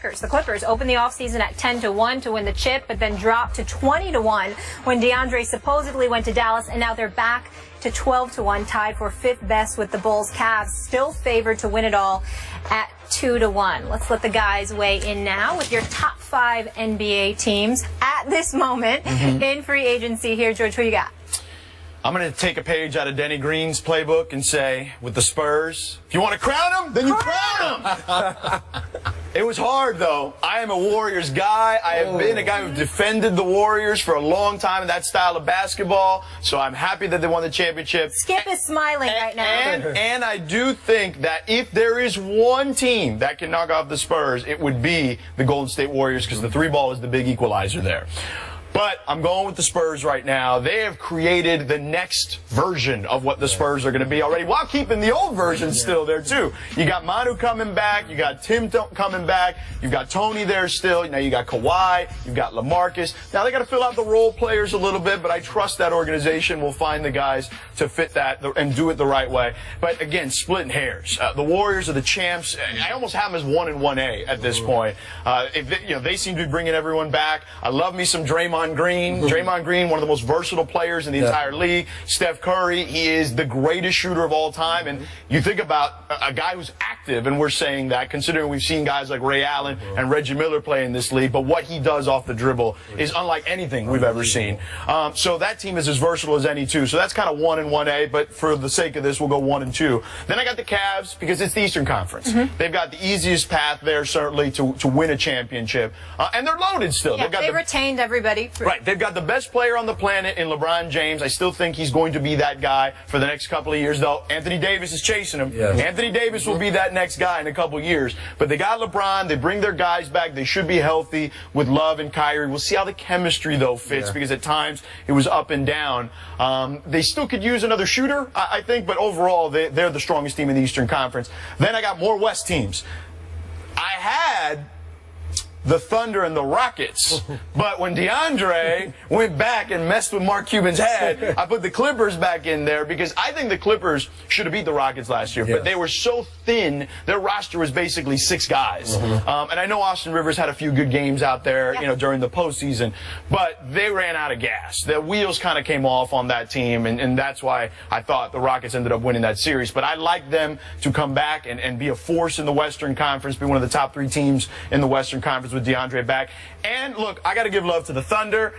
The Clippers opened the offseason at 10-1 to win the chip, but then dropped to 20-1 when DeAndre supposedly went to Dallas, and now they're back to 12-1, tied for fifth best with the Bulls. Cavs still favored to win it all at 2-1. Let's let the guys weigh in now with your top 5 NBA teams at this moment in free agency. Here, George, who you got? I'm going to take a page out of Denny Green's playbook and say, with the Spurs, if you want to crown them, then you crown them. It was hard, though. I am a Warriors guy. I have been a guy who defended the Warriors for a long time in that style of basketball, so I'm happy that they won the championship. Skip is smiling right now. And I do think that if there is one team that can knock off the Spurs, it would be the Golden State Warriors, because the 3-ball is the big equalizer there. But I'm going with the Spurs right now. They have created the next version of what the Spurs are going to be already, while keeping the old version still there, too. You got Manu coming back. You got Tim coming back. You've got Tony there still. Now you got Kawhi. You've got LaMarcus. Now they got to fill out the role players a little bit, but I trust that organization will find the guys to fit that and do it the right way. But, again, splitting hairs. The Warriors are the champs. I almost have them as 1 and 1A at this point. They seem to be bringing everyone back. I love me some Draymond Green. Draymond Green, one of the most versatile players in the entire league. Steph Curry, he is the greatest shooter of all time. And you think about a guy who's active, and we're saying that considering we've seen guys like Ray Allen and Reggie Miller play in this league, but what he does off the dribble is unlike anything we've ever seen. So that team is as versatile as any, too. So that's kind of 1 and 1A, but for the sake of this, we'll go 1 and 2. Then I got the Cavs, because it's the Eastern Conference. They've got the easiest path there, certainly, to win a championship. And they're loaded still. Yeah, they retained everybody. Right. They've got the best player on the planet in LeBron James. I still think he's going to be that guy for the next couple of years, though. Anthony Davis is chasing him. Anthony Davis will be that next guy in a couple of years. But they got LeBron. They bring their guys back. They should be healthy with Love and Kyrie. We'll see how the chemistry, though, fits, because at times it was up and down. They still could use another shooter, I think, but overall they're the strongest team in the Eastern Conference. Then I got more West teams. I had the Thunder and the Rockets. But when DeAndre went back and messed with Mark Cuban's head, I put the Clippers back in there, because I think the Clippers should have beat the Rockets last year. But they were so thin, their roster was basically 6 guys. And I know Austin Rivers had a few good games out there, during the postseason, but they ran out of gas. The wheels kind of came off on that team, and that's why I thought the Rockets ended up winning that series. But I'd like them to come back and be a force in the Western Conference, be one of the top 3 teams in the Western Conference with DeAndre back. And look, I got to give love to the Thunder.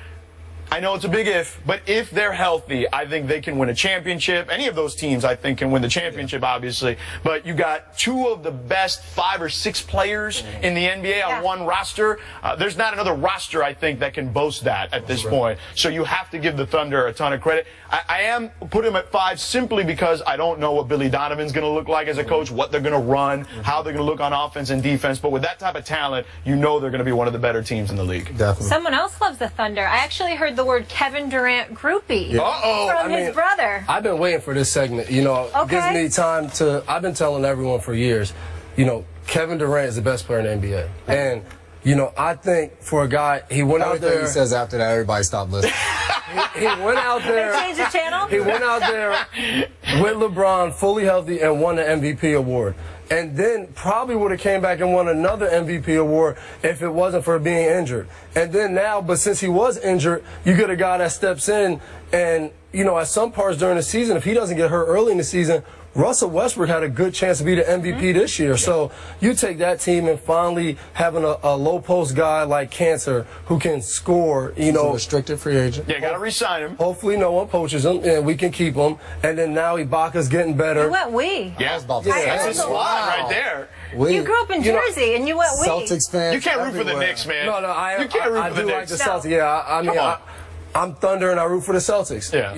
I know it's a big if, but if they're healthy, I think they can win a championship. Any of those teams, I think, can win the championship, obviously. But you got 2 of the best 5 or 6 players in the NBA on one roster. There's not another roster, I think, that can boast that at this point. So you have to give the Thunder a ton of credit. I am putting them at 5 simply because I don't know what Billy Donovan's going to look like as a coach, what they're going to run, how they're going to look on offense and defense. But with that type of talent, you know they're going to be one of the better teams in the league. Definitely. Someone else loves the Thunder. I actually heard the word Kevin Durant groupie from his brother. I've been waiting for this segment. It gives me time to. I've been telling everyone for years, Kevin Durant is the best player in the NBA. And, I think for a guy, he went out there. He says after that, everybody stopped listening. He went out there. They changed the channel? He went out there with LeBron fully healthy and won the MVP award. And then probably would have came back and won another MVP award if it wasn't for being injured. And then now, but since he was injured, you get a guy that steps in and, at some parts during the season, if he doesn't get hurt early in the season, Russell Westbrook had a good chance to be the MVP this year. So you take that team and finally having a low post guy like Cancer who can score, He's a restricted free agent. Yeah, got to re-sign him. Hopefully no one poaches him and we can keep him. And then now Ibaka's getting better. You went we. Yeah, that's a slide right there. You grew up in Jersey and you went we. Celtics fans. You can't root for the Knicks, man. No, you can't root for the Knicks. Knicks. Like the Celtics. Yeah, I mean, I'm Thunder and I root for the Celtics. Yeah.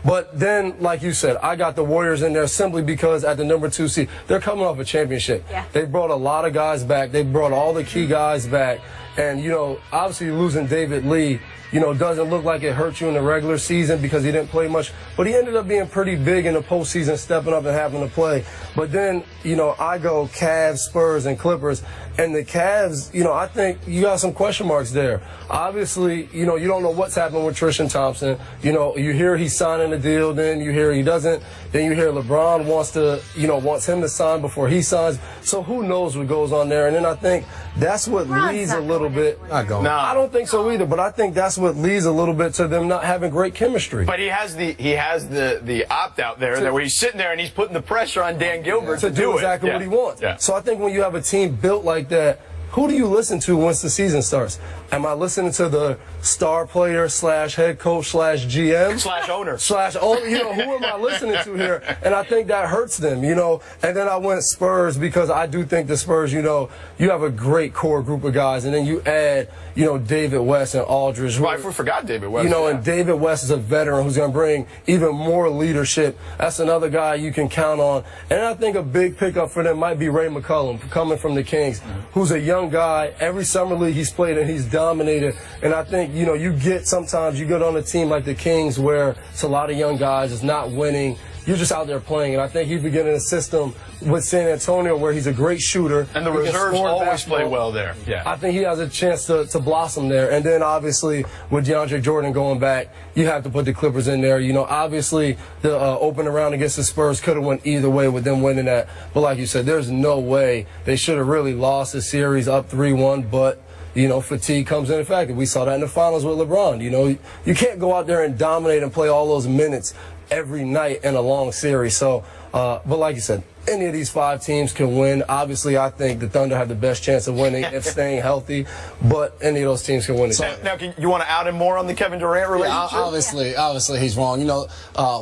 But then, like you said, I got the Warriors in there simply because at the number 2 seed, they're coming off a championship. Yeah. They brought a lot of guys back. They brought all the key guys back. And, obviously losing David Lee, doesn't look like it hurt you in the regular season because he didn't play much. But he ended up being pretty big in the postseason, stepping up and having to play. But then, I go Cavs, Spurs, and Clippers. And the Cavs, I think you got some question marks there. Obviously, you don't know what's happening happened with Tristan Thompson. You know, you hear he's signing a deal, then you hear he doesn't. Then you hear LeBron wants him to sign before he signs. So who knows what goes on there? And then I think that's what leads a little bit. Not going. No. I don't think so either, but I think that's what leads a little bit to them not having great chemistry. But he has the opt out there that where he's sitting there and he's putting the pressure on Dan Gilbert to do exactly what he wants. Yeah. So I think when you have a team built like that, who do you listen to once the season starts? Am I listening to the star player / head coach / GM / owner you know, who am I listening to here? And I think that hurts them, you know. And then I went Spurs because I do think the Spurs, you know, you have a great core group of guys, and then you add, you know, David West and Aldridge. I forgot David West. You know, and David West is a veteran who's going to bring even more leadership. That's another guy you can count on. And I think a big pickup for them might be Ray McCollum coming from the Kings, who's a young guy. Every summer league he's played and he's dominated. And I think, you know, sometimes you get on a team like the Kings where it's a lot of young guys, it's not winning. You're just out there playing. And I think he's beginning a system with San Antonio where he's a great shooter. And the reserves always play well there. Yeah. I think he has a chance to blossom there. And then obviously with DeAndre Jordan going back, you have to put the Clippers in there. You know, obviously the open round against the Spurs could have went either way with them winning that. But like you said, there's no way they should have really lost the series up 3-1. But you know, fatigue comes into effect. We saw that in the finals with LeBron. You know, you can't go out there and dominate and play all those minutes every night in a long series. So, but like you said, any of these 5 teams can win. Obviously, I think the Thunder have the best chance of winning if staying healthy, but any of those teams can win it. Now, you want to out him more on the Kevin Durant relationship? Yeah, obviously, he's wrong. You know,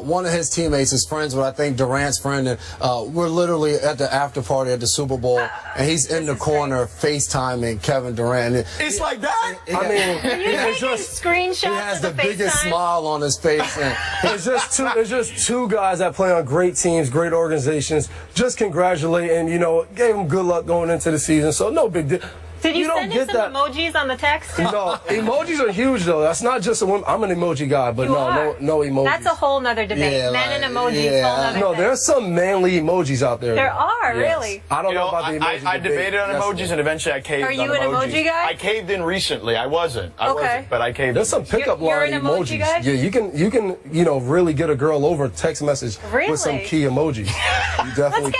one of his teammates is friends with, I think, Durant's friend, and we're literally at the after party at the Super Bowl, and he's in the corner FaceTiming Kevin Durant. It's like that? I mean, You're taking screenshots he has of the the biggest FaceTime? smile on his face. And there's just two guys that play on great teams, great organizations. Just congratulate and, you know, gave them good luck going into the season. So no big deal. Did you don't send him get some that. emojis on the text? No, emojis are huge though. That's not just I'm an emoji guy, but You are. no emojis. That's a whole nother debate. Yeah, Men and like, emojis, yeah. whole nother No, thing. there's some manly emojis out there. There are, Yes. really. I don't You know know, about the emoji I debate debated on emojis, yesterday. and eventually I caved Are on you emojis. an emoji guy? I caved in recently. I wasn't, but I caved There's some pickup You're line an emoji emojis. guy? Yeah, you can you know really get a girl over text message Really? with some key emojis. You definitely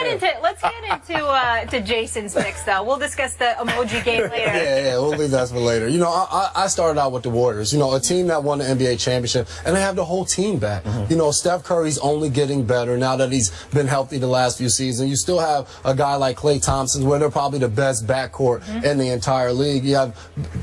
Let's get into Jason's picks though. We'll discuss the emoji game later. Yeah, we'll leave that for later. You know, I started out with the Warriors, you know, a team that won the NBA championship, and they have the whole team back. You know, Steph Curry's only getting better now that he's been healthy the last few seasons. You still have a guy like Klay Thompson, where they're probably the best backcourt in the entire league. You have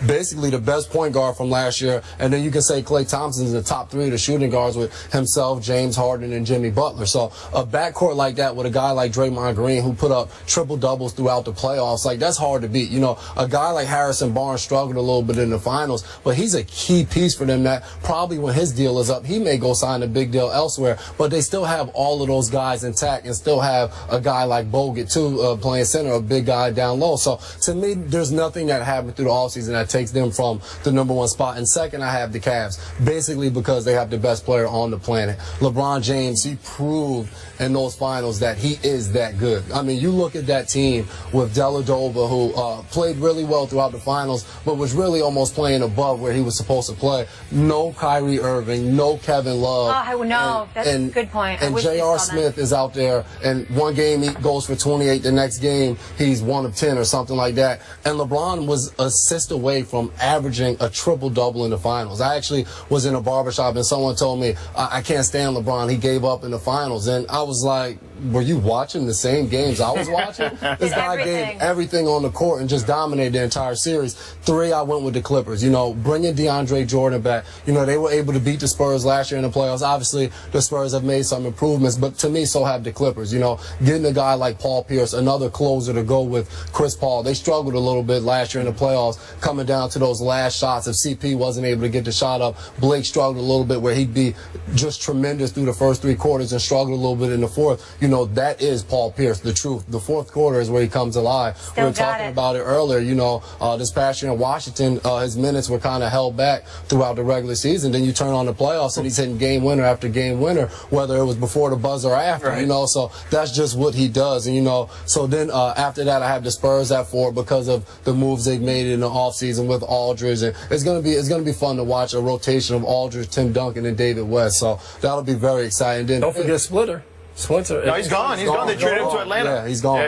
basically the best point guard from last year, and then you can say Klay Thompson's the top 3 of the shooting guards with himself, James Harden, and Jimmy Butler. So a backcourt like that with a guy like Draymond Green, who put up triple-doubles throughout the playoffs, like that's hard to beat. You know, a guy like Harrison Barnes struggled a little bit in the finals, but he's a key piece for them that probably when his deal is up, he may go sign a big deal elsewhere, but they still have all of those guys intact and still have a guy like Bogut too playing center, a big guy down low. So to me, there's nothing that happened through the offseason that takes them from the #1 spot. And second, I have the Cavs, basically because they have the best player on the planet. LeBron James, he proved in those finals that he is that good. I mean, you look at that team with Dellavedova, who played really well throughout the finals, but was really almost playing above where he was supposed to play. No Kyrie Irving, no Kevin Love. Oh, no, that's a good point. And J.R. Smith is out there, and one game he goes for 28, the next game he's 1 of 10 or something like that. And LeBron was an assist away from averaging a triple-double in the finals. I actually was in a barbershop, and someone told me, I can't stand LeBron. He gave up in the finals. And I was like, were you watching the same games I was watching? This guy gave everything on the court and just dominated the entire series. 3, I went with the Clippers. You know, bringing DeAndre Jordan back. You know, they were able to beat the Spurs last year in the playoffs. Obviously, the Spurs have made some improvements, but to me, so have the Clippers. You know, getting a guy like Paul Pierce, another closer to go with Chris Paul. They struggled a little bit last year in the playoffs, coming down to those last shots. If CP wasn't able to get the shot up, Blake struggled a little bit where he'd be just tremendous through the first 3 quarters and struggled a little bit in the fourth. You know, that is Paul Pierce, the truth. The fourth quarter is where he comes alive. We were talking about it earlier. You know, this past year in Washington, his minutes were kind of held back throughout the regular season. Then you turn on the playoffs and he's hitting game winner after game winner, whether it was before the buzzer or after, you know. So that's just what he does. And, you know, so then after that, I have the Spurs at 4 because of the moves they've made in the offseason with Aldridge. And it's gonna be fun to watch a rotation of Aldridge, Tim Duncan, and David West. So that'll be very exciting. Then don't forget Splitter. Splinter. No, he's gone. He's gone. They traded him to Atlanta. Yeah, he's gone.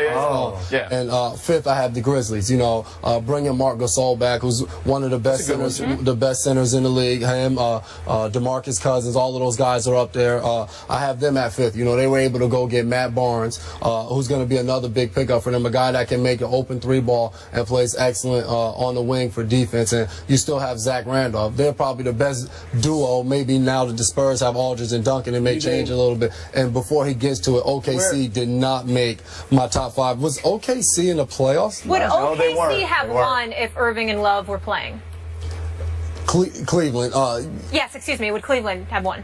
Yeah. And 5th, I have the Grizzlies. You know, bringing Marc Gasol back, who's one of the best centers, in the league. Him, DeMarcus Cousins, all of those guys are up there. I have them at 5th. You know, they were able to go get Matt Barnes, who's going to be another big pickup for them, a guy that can make an open 3-ball and plays excellent on the wing for defense. And you still have Zach Randolph. They're probably the best duo. Maybe now that the Spurs have Aldridge and Duncan, it may change a little bit. And before he gets to it, OKC did not make my top 5. Was OKC in the playoffs? Would OKC have won if Irving and Love were playing? Cleveland. Yes, excuse me. Would Cleveland have won?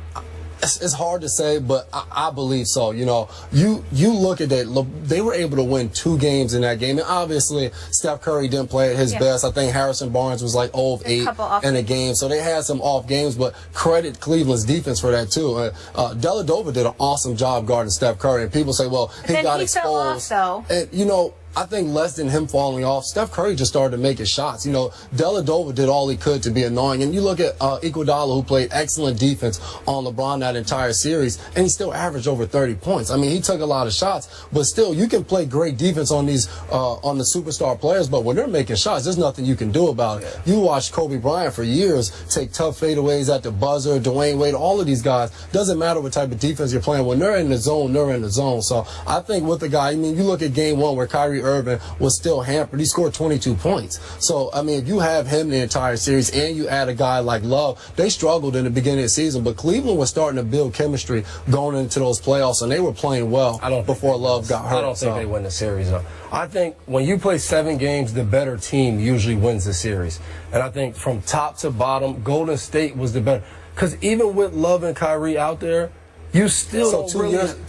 It's hard to say, but I believe so. You know, you look at that. They were able to win 2 games in that game, and obviously Steph Curry didn't play at his best. I think Harrison Barnes was like 0 of 8 in a game, so they had some off games. But credit Cleveland's defense for that too. Dellavedova did an awesome job guarding Steph Curry, and people say, well, he got exposed. Fell off, though. And you know, I think less than him falling off, Steph Curry just started to make his shots. You know, Dellavedova did all he could to be annoying. And you look at Iguodala, who played excellent defense on LeBron that entire series, and he still averaged over 30 points. I mean, he took a lot of shots, but still, you can play great defense on these on the superstar players, but when they're making shots, there's nothing you can do about it. You watch Kobe Bryant for years take tough fadeaways at the buzzer, Dwayne Wade, all of these guys. Doesn't matter what type of defense you're playing. When they're in the zone, they're in the zone. So I think with the guy, I mean, you look at game 1 where Kyrie Irving was still hampered. He scored 22 points. So, I mean, if you have him the entire series and you add a guy like Love, they struggled in the beginning of the season, but Cleveland was starting to build chemistry going into those playoffs, and they were playing well before Love got hurt. I don't think they win the series, though. I think when you play 7 games, the better team usually wins the series. And I think from top to bottom, Golden State was the better. Because even with Love and Kyrie out there, you still so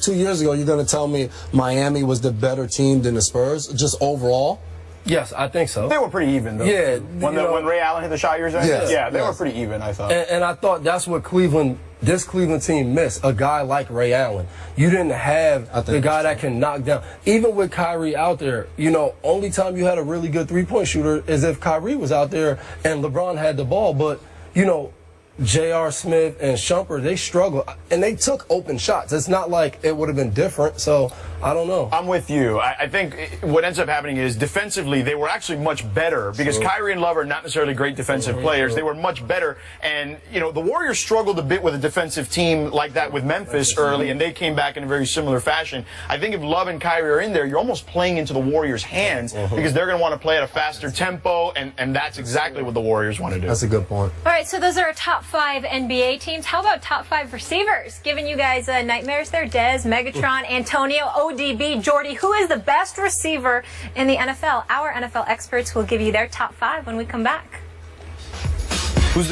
2 years ago, you're going to tell me Miami was the better team than the Spurs, just overall? Yes, I think so. They were pretty even, though. Yeah. When Ray Allen hit the shot, you're saying? Yeah, they were pretty even, I thought. And I thought that's what this Cleveland team missed, a guy like Ray Allen. You didn't have the guy that can knock down. Even with Kyrie out there, you know, only time you had a really good 3-point shooter is if Kyrie was out there and LeBron had the ball. But, you know, J.R. Smith and Shumpert, they struggled, and they took open shots. It's not like it would have been different, so I don't know. I'm with you. I think what ends up happening is defensively they were actually much better because Kyrie and Love are not necessarily great defensive players. They were much better, and you know the Warriors struggled a bit with a defensive team like that with Memphis early, and they came back in a very similar fashion. I think if Love and Kyrie are in there, you're almost playing into the Warriors' hands because they're going to want to play at a faster tempo, and that's exactly what the Warriors want to do. That's a good point. All right, so those are our top 5 NBA teams. How about top 5 receivers? Giving you guys nightmares there. Dez, Megatron, Antonio, ODB, Jordy. Who is the best receiver in the NFL? Our NFL experts will give you their top 5 when we come back.